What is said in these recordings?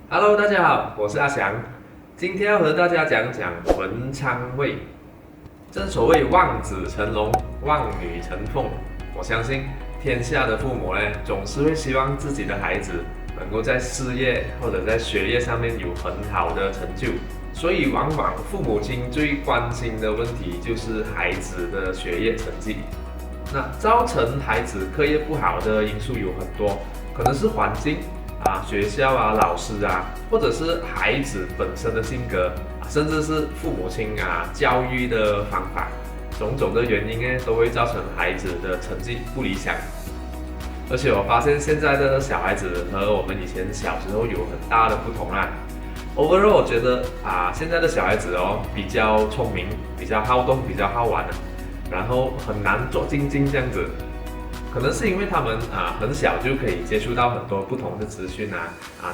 Hello，大家好，我是阿翔，今天要和大家讲讲文昌位。正所谓望子成龙，望女成凤。我相信天下的父母呢，总是会希望自己的孩子能够在事业或者在学业上面有很好的成就，所以往往父母亲最关心的问题就是孩子的学业成绩。那造成孩子课业不好的因素有很多，可能是环境。学校老师或者是孩子本身的性格，甚至是父母亲教育的方法，种种的原因呢，都会造成孩子的成绩不理想。而且我发现现在的小孩子和我们以前小时候有很大的不同啦。Overall， 我觉得现在的小孩子比较聪明，比较好动，比较好玩然后很难做精进这样子。可能是因为他们很小就可以接触到很多不同的资讯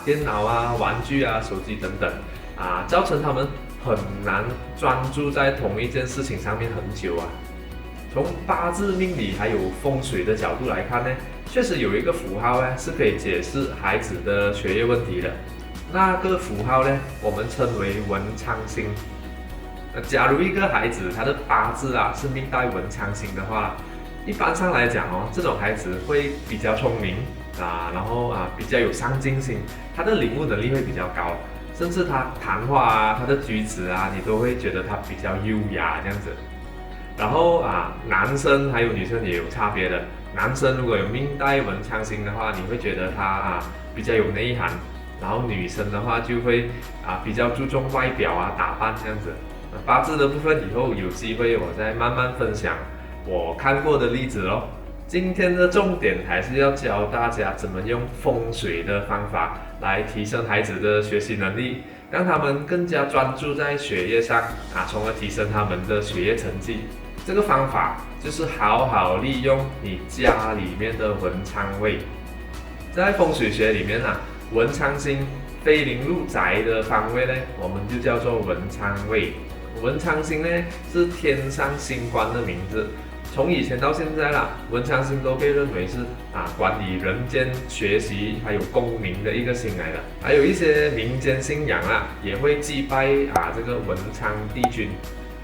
电脑玩具手机等等造成他们很难专注在同一件事情上面很久从八字命理还有风水的角度来看呢，确实有一个符号呢是可以解释孩子的学业问题的。那个符号呢，我们称为文昌星。假如一个孩子他的八字是命带文昌星的话，一般上来讲这种孩子会比较聪明然后比较有上进心，他的领悟能力会比较高，甚至他谈话他的举止你都会觉得他比较优雅这样子。然后男生还有女生也有差别的。男生如果有命带文昌星的话，你会觉得他比较有内涵，然后女生的话就会比较注重外表打扮这样子。八字的部分以后有机会我再慢慢分享我看过的例子咯。今天的重点还是要教大家怎么用风水的方法来提升孩子的学习能力，让他们更加专注在学业上从而提升他们的学业成绩。这个方法就是好好利用你家里面的文昌位。在风水学里面文昌星飞临入宅的方位呢，我们就叫做文昌位。文昌星呢是天上星官的名字，从以前到现在文昌星都被认为是管理人间学习还有功名的一个星来的。还有一些民间信仰也会祭拜这个文昌帝君，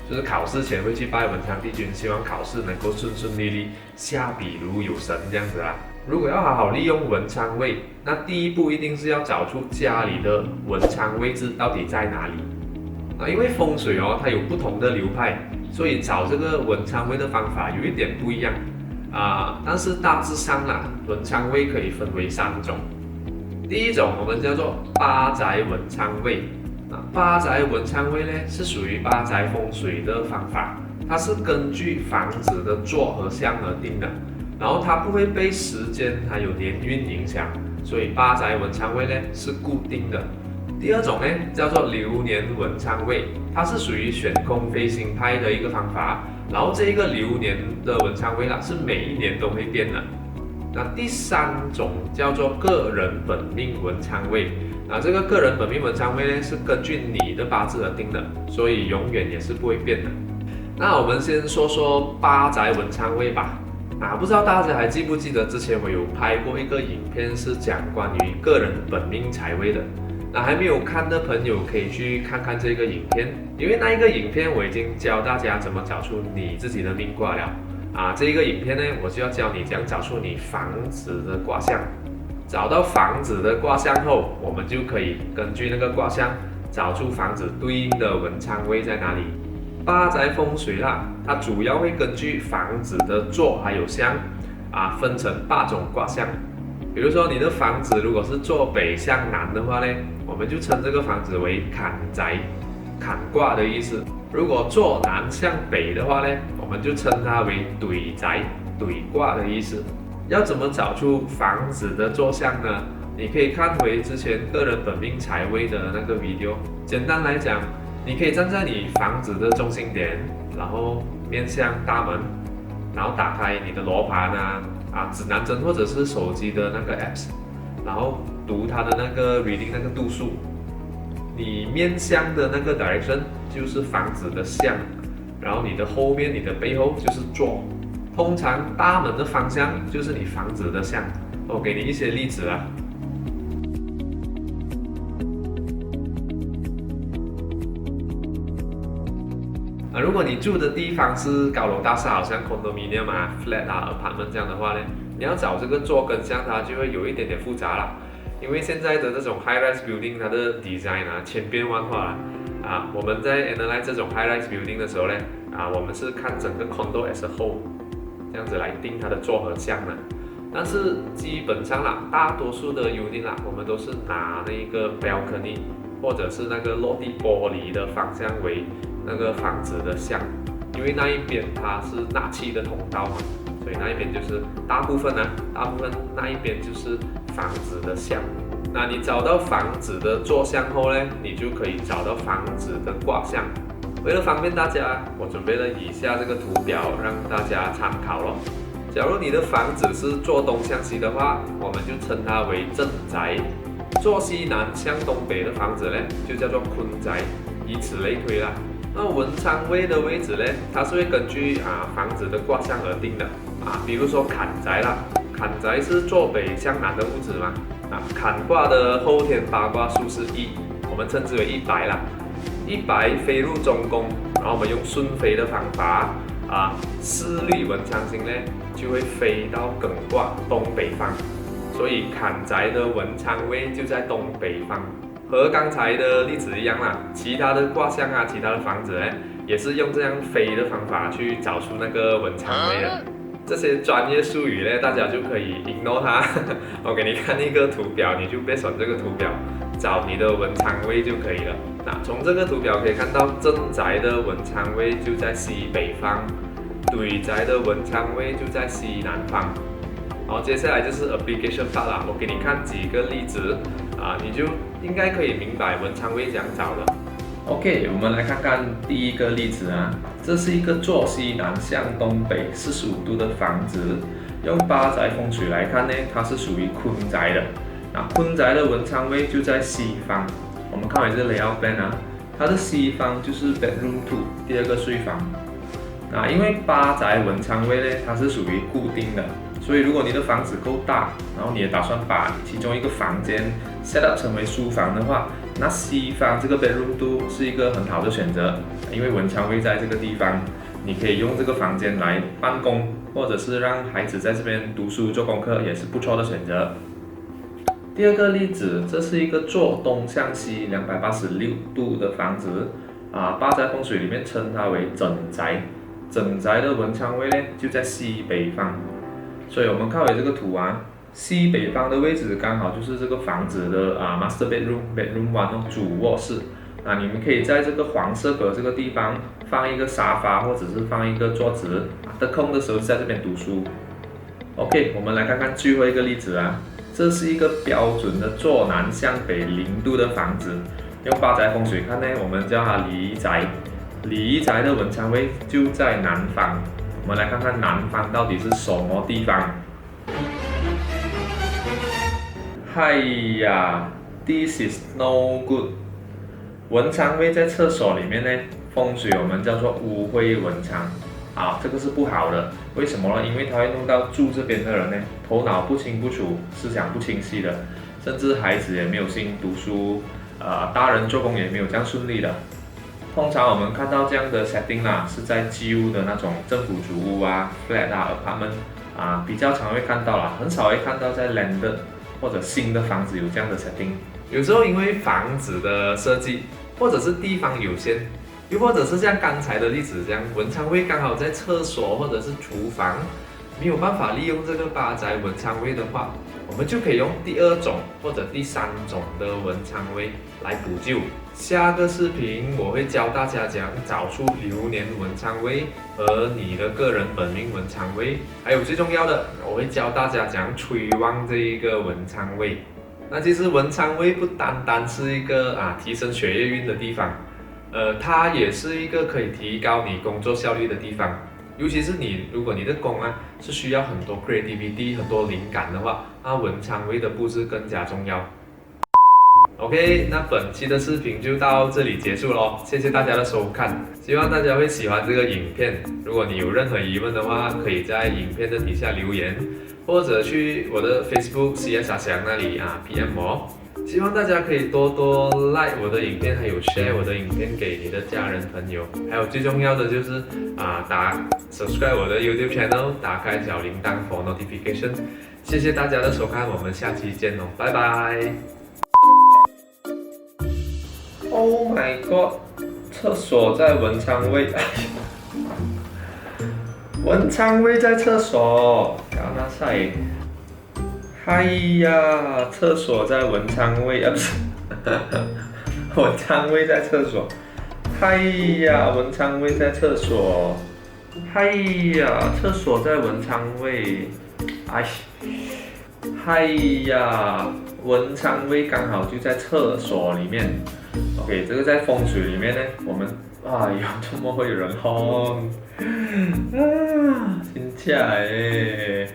就是考试前会去拜文昌帝君，希望考试能够顺顺利利，下笔如有神这样子如果要好好利用文昌位，那第一步一定是要找出家里的文昌位置到底在哪里因为风水它有不同的流派，所以找这个文昌位的方法有一点不一样但是大致上文昌位可以分为3种。第一种我们叫做八宅文昌位。八宅文昌位呢是属于八宅风水的方法，它是根据房子的坐和向而定的，然后它不会被时间还有年运影响，所以八宅文昌位呢是固定的。第二种呢叫做流年文昌位，它是属于悬空飞行派的一个方法，然后这一个流年的文昌位是每一年都会变的。那第3种叫做个人本命文昌位，这个个人本命文昌位呢是根据你的八字而定的，所以永远也是不会变的。那我们先说说八宅文昌位吧。不知道大家还记不记得之前我有拍过一个影片是讲关于个人本命财位的。还没有看的朋友可以去看看这个影片，因为那一个影片我已经教大家怎么找出你自己的命卦了这一个影片呢，我就要教你怎样找出你房子的卦象。找到房子的卦象后，我们就可以根据那个卦象找出房子对应的文昌位在哪里。八宅风水它主要会根据房子的坐还有向分成8种卦象。比如说你的房子如果是坐北向南的话呢，我们就称这个房子为坎宅，坎卦的意思。如果坐南向北的话呢，我们就称它为怼宅，怼卦的意思。要怎么找出房子的坐向呢？你可以看回之前个人本命财位的那个 video。简单来讲，你可以站在你房子的中心点，然后面向大门，然后打开你的罗盘指南针或者是手机的那个 apps， 然后读它的那个 reading 那个度数。你面向的那个 direction 就是房子的向，然后你的后面、你的背后就是坐。通常大门的方向就是你房子的向。我给你一些例子如果你住的地方是高楼大厦，好像 condominium 啊、flat 啊、apartment 这样的话呢，你要找这个坐跟像它就会有一点点复杂啦。因为现在的这种 high-rise building 它的 design 啊千变万化啦。我们在 analyze 这种 high-rise building 的时候呢，我们是看整个 condo as a whole 这样子来定它的坐和向的。但是基本上啦，大多数的 unit 啦，我们都是拿那个 balcony 或者是那个落地玻璃的方向为那个房子的向，因为那一边它是纳气的通道嘛，所以那一边就是大部分那一边就是房子的向。那你找到房子的坐向后呢，你就可以找到房子的卦向。为了方便大家，我准备了以下这个图表让大家参考咯。假如你的房子是坐东向西的话，我们就称它为正宅；坐西南向东北的房子呢，就叫做坤宅，以此类推啦。那文昌位的位置呢，它是会根据房子的卦象而定的比如说坎宅啦，坎宅是坐北向南的屋子嘛坎卦的后天八卦数是1，我们称之为100啦。100飞入中宫，然后我们用顺飞的方法四律文昌星呢就会飞到艮卦东北方，所以坎宅的文昌位就在东北方。和刚才的例子一样啦，其他的卦象其他的房子呢，也是用这样飞的方法去找出那个文昌位的。这些专业术语呢，大家就可以 ignore 它。我给你看一个图表，你就based on这个图表找你的文昌位就可以了。从这个图表可以看到，正宅的文昌位就在西北方，对宅的文昌位就在西南方。好，接下来就是 application part 啦，我给你看几个例子你就应该可以明白文昌位怎样找的。OK， 我们来看看第一个例子这是一个坐西南向东北45度的房子，用八宅风水来看呢，它是属于坤宅的。坤宅的文昌位就在西方。我们看回这 layout plan 它的西方就是 bedroom 2，第二个睡房。因为八宅文昌位呢，它是属于固定的，所以如果你的房子够大，然后你也打算把其中一个房间 set up 成为书房的话，那西方这个 bedroom 2是一个很好的选择，因为文昌位在这个地方，你可以用这个房间来办公，或者是让孩子在这边读书做功课，也是不错的选择。第二个例子，这是一个坐东向西286度的房子八宅风水里面称它为整宅。整宅的文昌位呢就在西北方，所以我们看回这个图西北方的位置刚好就是这个房子的master bedroom 1主卧室。你们可以在这个黄色格这个地方放一个沙发，或者是放一个桌子，得空的时候在这边读书。OK， 我们来看看最后一个例子这是一个标准的坐南向北0度的房子，用八宅风水看呢，我们叫它离宅。离宅的文昌位就在南方。我们来看看南方到底是什么地方。哎呀 ，This is no good。文昌位在厕所里面呢，风水我们叫做污秽文昌。这个是不好的。为什么呢？因为它会弄到住这边的人呢，头脑不清不楚，思想不清晰的，甚至孩子也没有心读书，大人做工也没有这样顺利的。通常我们看到这样的 setting 是在旧的那种政府主屋flat apartment 比较常会看到很少会看到在 landed 或者新的房子有这样的 setting。有时候因为房子的设计，或者是地方有限，又或者是像刚才的例子这样，文昌位刚好在厕所或者是厨房，没有办法利用这个八宅文昌位的话，我们就可以用第2种或者第3种的文昌位来补救。下个视频我会教大家怎样找出流年文昌位和你的个人本命文昌位，还有最重要的，我会教大家怎样催旺这一个文昌位。那其实文昌位不单单是一个提升学业运的地方，它也是一个可以提高你工作效率的地方。尤其是如果你的工是需要很多 creativity 很多灵感的话，那文昌位的布置更加重要。OK， 那本期的视频就到这里结束咯，谢谢大家的收看，希望大家会喜欢这个影片。如果你有任何疑问的话，可以在影片的底下留言，或者去我的 Facebook CS 阿翔那里PM我。希望大家可以多多 like 我的影片，还有 share 我的影片给你的家人朋友，还有最重要的就是subscribe 我的 YouTube channel， 打开小铃铛 for notification。谢谢大家的收看，我们下期见哦，拜拜。Oh my god， 厕所在文昌位，文昌位在厕所，搞那赛。哎呀，厕所在文昌位啊，不是，文昌位在厕所。哎呀，文昌位在厕所。哎呀，厕所在文昌位。哎呀，文昌位刚好就在厕所里面。OK， 这个在风水里面呢，我们怎么会有人轰？真假诶！